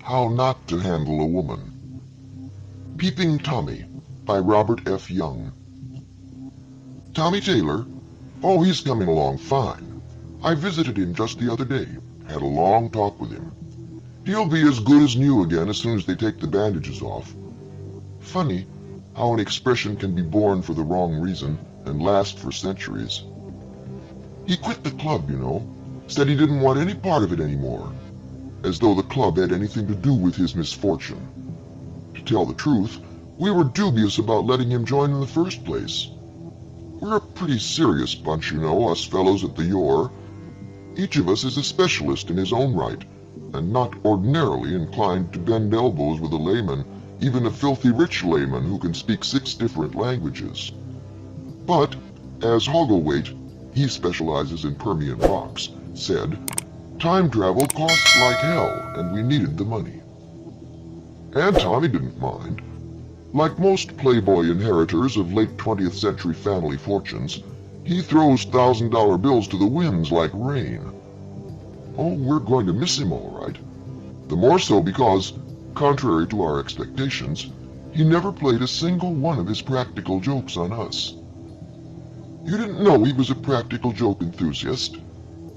How Not to Handle a Woman. Peeping Tommy by Robert F. Young. Tommy Taylor? Oh, he's coming along fine. I visited him just the other day. Had a long talk with him. He'll be as good as new again as soon as they take the bandages off. Funny how an expression can be born for the wrong reason and last for centuries. He quit the club, you know. Said he didn't want any part of it anymore. As though the club had anything to do with his misfortune. To tell the truth, we were dubious about letting him join in the first place. We're a pretty serious bunch, you know, us fellows at the Yore. Each of us is a specialist in his own right, and not ordinarily inclined to bend elbows with a layman, even a filthy rich layman who can speak 6 different languages. But, as Hogglewaite, he specializes in Permian rocks, said, time travel costs like hell, and we needed the money. And Tommy didn't mind. Like most playboy inheritors of late 20th century family fortunes, he throws $1,000 bills to the winds like rain. Oh, we're going to miss him all right. The more so because, contrary to our expectations, he never played a single one of his practical jokes on us. You didn't know he was a practical joke enthusiast?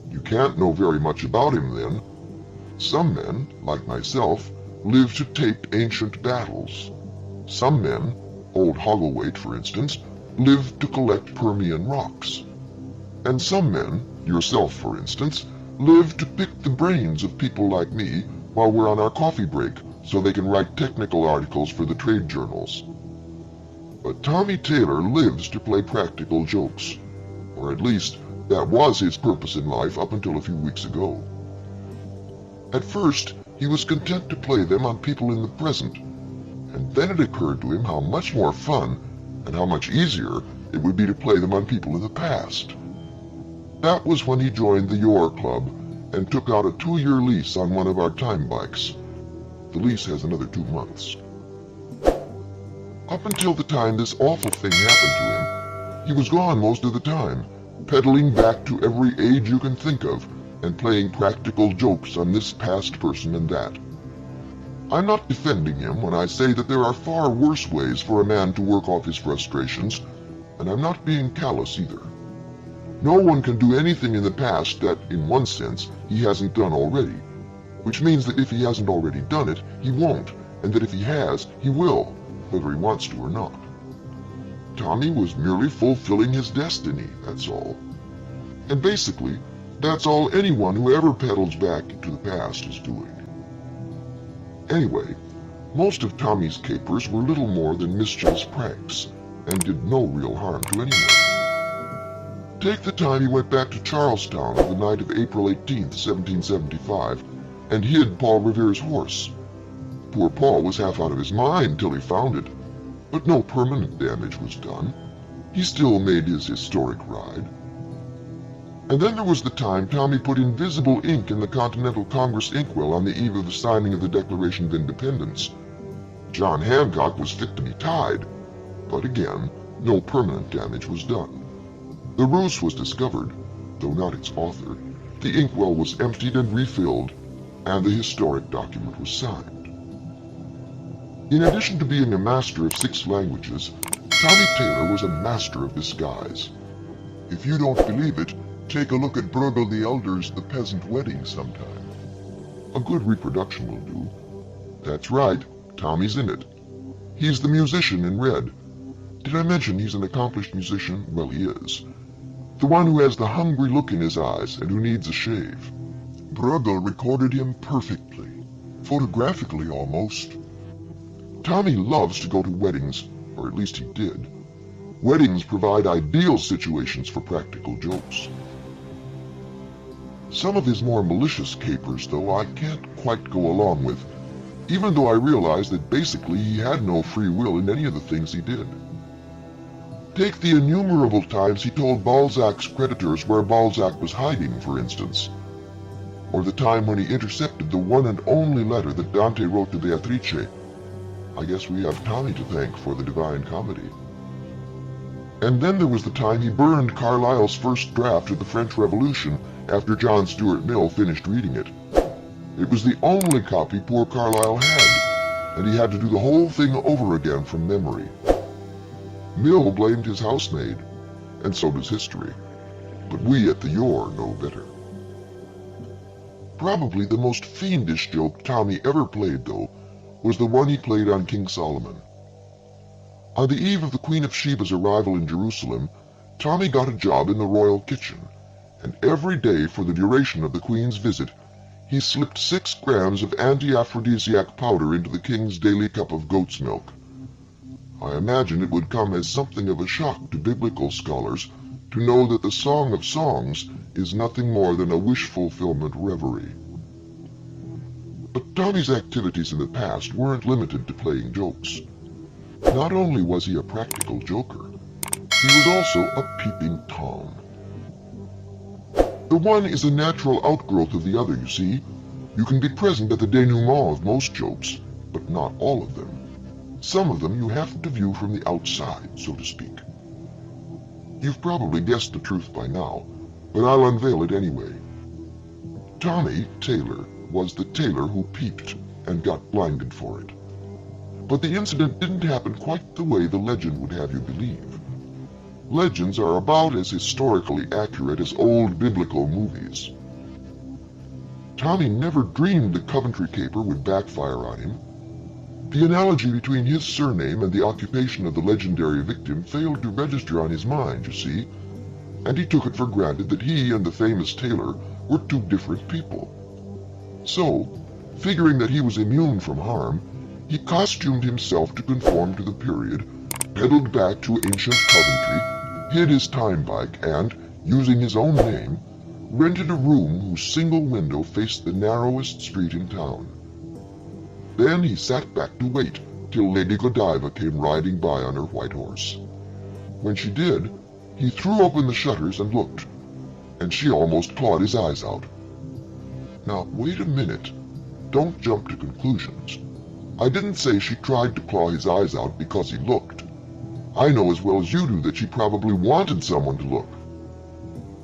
You can't know very much about him then. Some men, like myself, live to tape ancient battles. Some men, old Hogglewaite for instance, live to collect Permian rocks. And some men, yourself for instance, live to pick the brains of people like me while we're on our coffee break so they can write technical articles for the trade journals. But Tommy Taylor lives to play practical jokes, or at least that was his purpose in life up until a few weeks ago. At first, he was content to play them on people in the present, and then it occurred to him how much more fun and how much easier it would be to play them on people in the past. That was when he joined the Yore Club and took out a 2-year lease on one of our time bikes. The lease has another 2 months. Up until the time this awful thing happened to him, he was gone most of the time, pedaling back to every age you can think of and playing practical jokes on this past person and that. I'm not defending him when I say that there are far worse ways for a man to work off his frustrations, and I'm not being callous either. No one can do anything in the past that, in one sense, he hasn't done already, which means that if he hasn't already done it, he won't, and that if he has, he will, whether he wants to or not. Tommy was merely fulfilling his destiny, that's all. And basically, that's all anyone who ever pedals back into the past is doing. Anyway, most of Tommy's capers were little more than mischievous pranks, and did no real harm to anyone. Take the time he went back to Charlestown on the night of April 18th, 1775, and hid Paul Revere's horse. Poor Paul was half out of his mind till he found it, but no permanent damage was done. He still made his historic ride. And then there was the time Tommy put invisible ink in the Continental Congress inkwell on the eve of the signing of the Declaration of Independence. John Hancock was fit to be tied, but again, no permanent damage was done. The ruse was discovered, though not its author. The inkwell was emptied and refilled, and the historic document was signed. In addition to being a master of 6 languages, Tommy Taylor was a master of disguise. If you don't believe it, take a look at Bruegel the Elder's The Peasant Wedding sometime. A good reproduction will do. That's right, Tommy's in it. He's the musician in red. Did I mention he's an accomplished musician? Well, he is. The one who has the hungry look in his eyes and who needs a shave. Bruegel recorded him perfectly, photographically almost. Tommy loves to go to weddings, or at least he did. Weddings provide ideal situations for practical jokes. Some of his more malicious capers, though, I can't quite go along with, even though I realize that basically he had no free will in any of the things he did. Take the innumerable times he told Balzac's creditors where Balzac was hiding, for instance. Or the time when he intercepted the one and only letter that Dante wrote to Beatrice. I guess we have Tommy to thank for the Divine Comedy. And then there was the time he burned Carlyle's first draft of the French Revolution after John Stuart Mill finished reading it. It was the only copy poor Carlyle had, and he had to do the whole thing over again from memory. Mill blamed his housemaid, and so does history, but we at the Yore know better. Probably the most fiendish joke Tommy ever played, though, was the one he played on King Solomon. On the eve of the Queen of Sheba's arrival in Jerusalem, Tommy got a job in the royal kitchen, and every day for the duration of the Queen's visit, he slipped 6 grams of anti-aphrodisiac powder into the king's daily cup of goat's milk. I imagine it would come as something of a shock to biblical scholars to know that the Song of Songs is nothing more than a wish-fulfillment reverie. But Tommy's activities in the past weren't limited to playing jokes. Not only was he a practical joker, he was also a peeping Tom. The one is a natural outgrowth of the other, you see. You can be present at the denouement of most jokes, but not all of them. Some of them you have to view from the outside, so to speak. You've probably guessed the truth by now, but I'll unveil it anyway. Tommy Taylor was the tailor who peeped and got blinded for it. But the incident didn't happen quite the way the legend would have you believe. Legends are about as historically accurate as old biblical movies. Tommy never dreamed the Coventry caper would backfire on him. The analogy between his surname and the occupation of the legendary victim failed to register on his mind, you see, and he took it for granted that he and the famous tailor were 2 different people. So, figuring that he was immune from harm, he costumed himself to conform to the period, pedaled back to ancient Coventry, hid his time bike, and, using his own name, rented a room whose single window faced the narrowest street in town. Then he sat back to wait till Lady Godiva came riding by on her white horse. When she did, he threw open the shutters and looked, and she almost clawed his eyes out. Now, wait a minute. Don't jump to conclusions. I didn't say she tried to claw his eyes out because he looked. I know as well as you do that she probably wanted someone to look.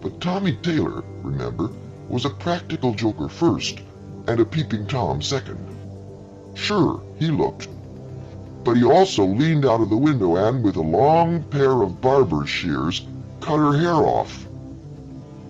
But Tommy Taylor, remember, was a practical joker first, and a peeping Tom second. Sure, he looked, but he also leaned out of the window and, with a long pair of barber's shears, cut her hair off.